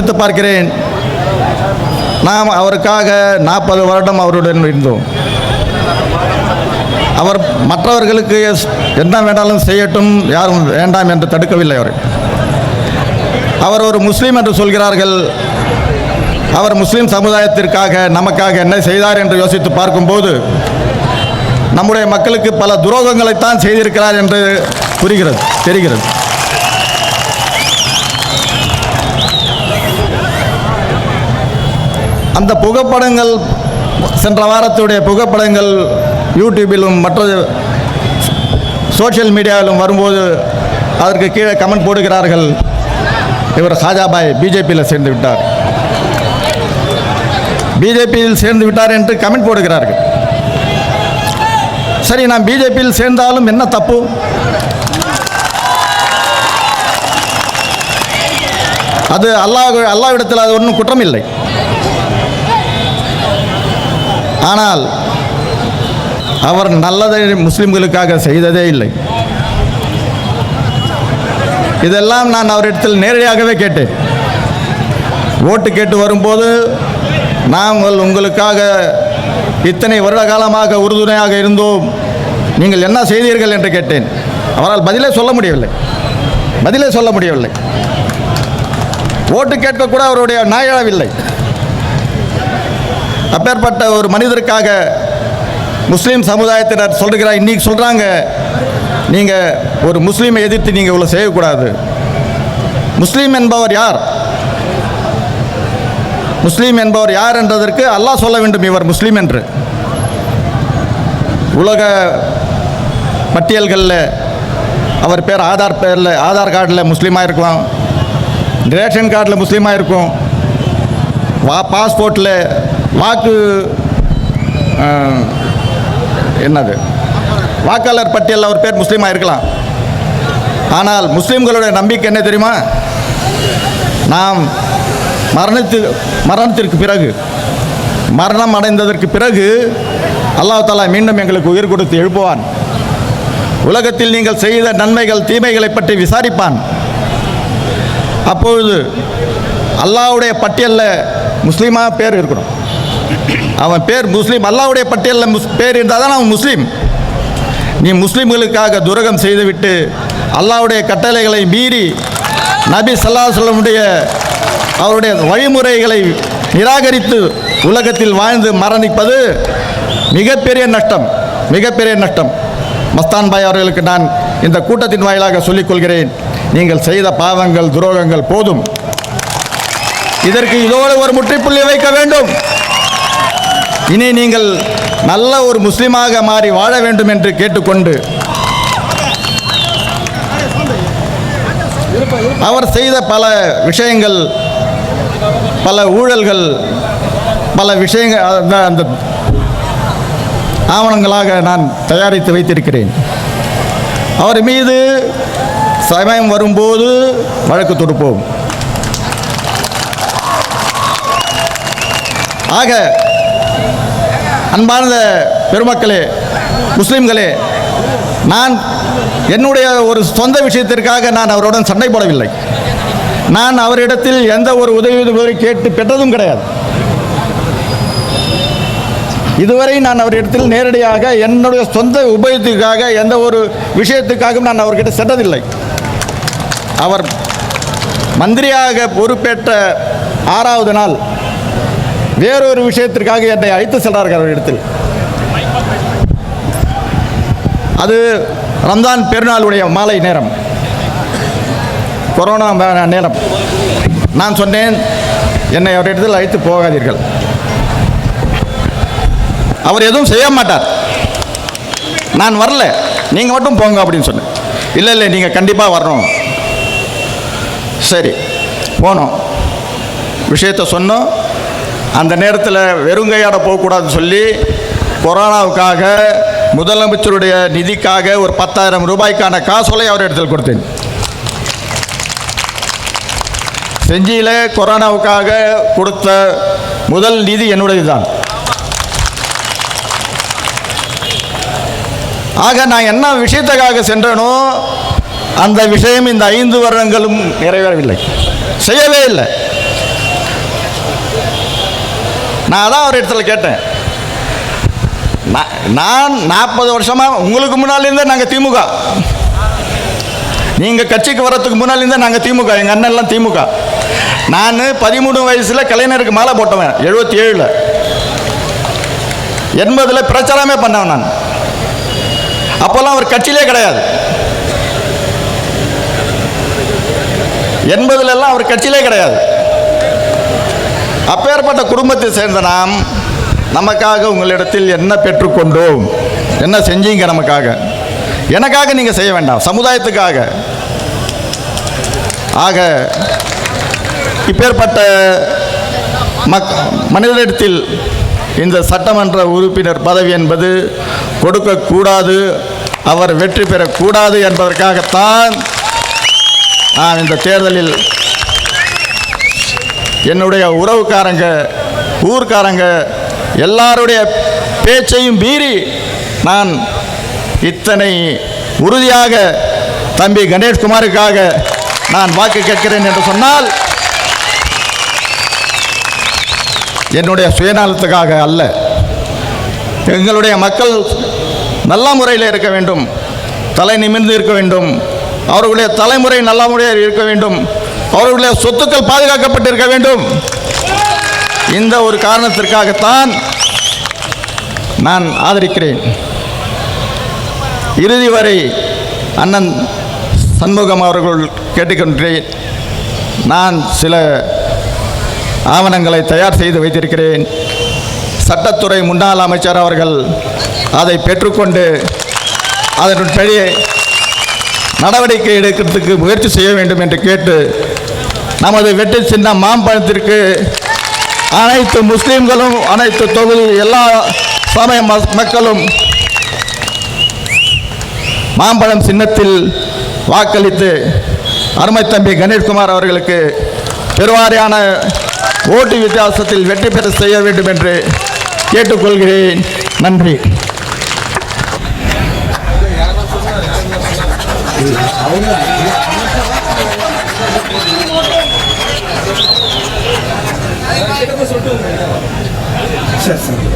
யோசித்து பார்க்கிறேன். நாம் அவருக்காக 40 வருடம் அவருடன் இருந்தோம். அவர் மற்றவர்களுக்கு என்ன வேண்டாலும் செய்யட்டும், யாரும் வேண்டாம் என்று தடுக்கவில்லை. அவர் ஒரு முஸ்லீம் என்று சொல்கிறார்கள். அவர் முஸ்லீம் சமுதாயத்திற்காக நமக்காக என்ன செய்தார் என்று யோசித்து பார்க்கும்போது நம்முடைய மக்களுக்கு பல துரோகங்களைத்தான் செய்திருக்கிறார் என்று தெரிகிறது. அந்த புகைப்படங்கள், சென்ற வாரத்துடைய புகைப்படங்கள் யூடியூபிலும் மற்ற சோஷியல் மீடியாவிலும் வரும்போது அதற்கு கீழே கமெண்ட் போடுகிறார்கள், இவர் ஹாஜாபாய் பிஜேபியில் சேர்ந்து விட்டார், பிஜேபியில் சேர்ந்து விட்டார் என்று கமெண்ட் போடுகிறார்கள். சரி, நான் பிஜேபியில் சேர்ந்தாலும் என்ன தப்பு? அது அல்லாஹ்விடத்தில் அது ஒன்றும் குற்றம் இல்லை. ஆனால் அவர் நல்லதை முஸ்லிம்களுக்காக செய்ததே இல்லை. இதெல்லாம் நான் அவரிடத்தில் நேரடியாகவே கேட்டேன். ஓட்டு கேட்டு வரும்போது நாங்கள் உங்களுக்காக இத்தனை வருட காலமாக உறுதுணையாக இருந்தோம், நீங்கள் என்ன செய்தீர்கள் என்று கேட்டேன். அவரால் பதிலே சொல்ல முடியவில்லை. ஓட்டு கேட்க கூட அவருடைய நாயளவில்லை. அப்பேற்பட்ட ஒரு மனிதருக்காக முஸ்லீம் சமுதாயத்தினர் சொல்கிறார், இன்னைக்கு சொல்கிறாங்க, நீங்கள் ஒரு முஸ்லீமை எதிர்த்து நீங்கள் இவ்வளோ செய்யக்கூடாது. முஸ்லீம் என்பவர் யார்? முஸ்லீம் என்பவர் யார் என்றதற்கு அல்லாஹ் சொல்ல வேண்டும் இவர் முஸ்லீம் என்று. உலக பட்டியல்களில் அவர் பேர் ஆதார் கார்டில் முஸ்லீமாக இருக்கலாம், ரேஷன் கார்டில் முஸ்லீமாக இருக்கும், பாஸ்போர்ட்டில் வாக்காளர் பட்டியலில் அவர் பேர் முஸ்லீமாக இருக்கலாம். ஆனால் முஸ்லீம்களுடைய நம்பிக்கை என்ன தெரியுமா? நாம் மரணத்திற்கு பிறகு, மரணம் அடைந்ததற்கு பிறகு அல்லாஹ் தஆலா மீண்டும் எங்களுக்கு உயிர் கொடுத்து எழுப்புவான். உலகத்தில் நீங்கள் செய்த நன்மைகள் தீமைகளை பற்றி விசாரிப்பான். அப்பொழுது அல்லாஹ்வுடைய பட்டியலில் முஸ்லீமாக பேர் இருக்கணும். அவன் பேர் முஸ்லீம், அல்லாஹ்வுடைய பட்டியலில் பேர் இருந்தால் தான் அவன் முஸ்லீம். நீ முஸ்லீம்களுக்காக துரோகம் செய்துவிட்டு அல்லாஹ்வுடைய கட்டளைகளை மீறி நபி ஸல்லல்லாஹு அலைஹி வஸல்லம் அவருடைய வழிமுறைகளை நிராகரித்து உலகத்தில் வாழ்ந்து மரணிப்பது மிகப்பெரிய நஷ்டம். மஸ்தான் பாய் அவர்களுக்கு நான் இந்த கூட்டத்தின் வாயிலாக சொல்லிக்கொள்கிறேன், நீங்கள் செய்த பாவங்கள் துரோகங்கள் போதும். இதற்கு இதோடு ஒரு முற்றுப்புள்ளி வைக்க வேண்டும். இனி நீங்கள் நல்ல ஒரு முஸ்லீமாக மாறி வாழ வேண்டும் என்று கேட்டுக்கொண்டு, அவர் செய்த பல விஷயங்கள், பல ஊழல்கள், பல விஷயங்கள் அந்த ஆவணங்களாக நான் தயாரித்து வைத்திருக்கிறேன். அவர் மீது சமயம் வரும்போது வழக்கு தொடுப்போம். ஆக அன்பார்ந்த பெருமக்களே, முஸ்லிம்களே, நான் என்னுடைய ஒரு சொந்த விஷயத்திற்காக நான் அவருடன் சண்டை போடவில்லை. நான் அவரிடத்தில் எந்த ஒரு உதவி கேட்டு பெற்றதும் கிடையாது. இதுவரை நான் அவரிடத்தில் நேரடியாக என்னுடைய சொந்த உபயோகத்துக்காக எந்த ஒரு விஷயத்துக்காகவும் நான் அவர்கிட்ட சென்றதில்லை. அவர் மந்திரியாக பொறுப்பேற்ற 6வது நாள் வேறொரு விஷயத்திற்காக என்னை அழைத்து சென்றார்கள் அவரிடத்தில். அது ரம்ஜான் பெருநாளுடைய மாலை நேரம், கொரோனா நேரம். நான் சொன்னேன், என்னை அவரிடத்தில் அழைத்து போகாதீர்கள், அவர் எதுவும் செய்ய மாட்டார், நான் வரல, நீங்கள் மட்டும் போங்க அப்படின்னு சொன்னேன். இல்லை நீங்கள் கண்டிப்பாக வரணும். சரி, போனோம், விஷயத்தை சொன்னோம். அந்த நேரத்தில் வெறுங்கையாட போகக்கூடாதுன்னு சொல்லி கொரோனாவுக்காக முதலமைச்சருடைய நிதிக்காக ஒரு 10,000 ரூபாய்க்கான காசோலை அவர் இடத்தில் கொடுத்தேன். செஞ்சியில் கொரோனாவுக்காக கொடுத்த முதல் நிதி என்னுடையது தான். ஆக நான் என்ன விஷயத்துக்காக சென்றனோ அந்த விஷயம் இந்த 5 வருடங்களும் நிறைவேறவில்லை, செய்யவே இல்லை. நான் அதான் ஒரு இடத்துல கேட்டேன். நான் 40 வருஷமாக உங்களுக்கு முன்னாலேருந்தே நாங்கள் திமுக, நீங்கள் கட்சிக்கு வரத்துக்கு முன்னாலேருந்தே நாங்கள் திமுக, எங்கள் அண்ணன்லாம் திமுக. நான் 13 வயசில் கலைஞருக்கு மாலை போட்டவன், 77. 80 பிரச்சாரமே பண்ணவன் நான். அப்போல்லாம் அவர் கட்சியிலே கிடையாது. 80 அவர் கட்சியிலே கிடையாது. அப்பேற்பட்ட குடும்பத்தை சேர்ந்த நாம் நமக்காக உங்களிடத்தில் என்ன பெற்றுக்கொண்டோம், என்ன செஞ்சீங்க நமக்காக? எனக்காக நீங்கள் செய்ய வேண்டாம், சமுதாயத்துக்காக. ஆக இப்பேற்பட்ட மனிதனிடத்தில் இந்த சட்டமன்ற உறுப்பினர் பதவி என்பது கொடுக்கக்கூடாது, அவர் வெற்றி பெறக்கூடாது என்பதற்காகத்தான் நான் இந்த தேர்தலில் என்னுடைய உறவுக்காரங்க, ஊர்க்காரங்க எல்லாருடைய பேச்சையும் மீறி நான் இத்தனை உறுதியாக தம்பி கணேஷ்குமாருக்காக நான் வாக்கு கேட்கிறேன் என்று சொன்னால் என்னுடைய சுயநலத்துக்காக அல்ல. எங்களுடைய மக்கள் நல்ல முறையில் இருக்க வேண்டும், தலை நிமிர்ந்து இருக்க வேண்டும், அவர்களுடைய தலைமுறை நல்ல முறையில் இருக்க வேண்டும், அவர்களுடைய சொத்துக்கள் பாதுகாக்கப்பட்டிருக்க வேண்டும். இந்த ஒரு காரணத்திற்காகத்தான் நான் ஆதரிக்கிறேன். இறுதி வரை அண்ணன் சண்முகம் அவர்கள் கேட்டுக்கொண்டேன். நான் சில ஆவணங்களை தயார் செய்து வைத்திருக்கிறேன். சட்டத்துறை முன்னாள் அமைச்சர் அவர்கள் அதை பெற்றுக்கொண்டு அதன்படி நடவடிக்கை எடுக்கிறதுக்கு முயற்சி செய்ய வேண்டும் என்று கேட்டு, நமது வெற்றி சின்னம் மாம்பழத்திற்கு அனைத்து முஸ்லீம்களும், அனைத்து தொகுதி எல்லா சமய மக்களும் மாம்பழம் சின்னத்தில் வாக்களித்து அருமை தம்பி கணேஷ்குமார் அவர்களுக்கு பெருவாரியான ஓட்டு வித்தியாசத்தில் வெற்றி பெற செய்ய வேண்டும் என்று கேட்டுக்கொள்கிறேன். நன்றி. சரி.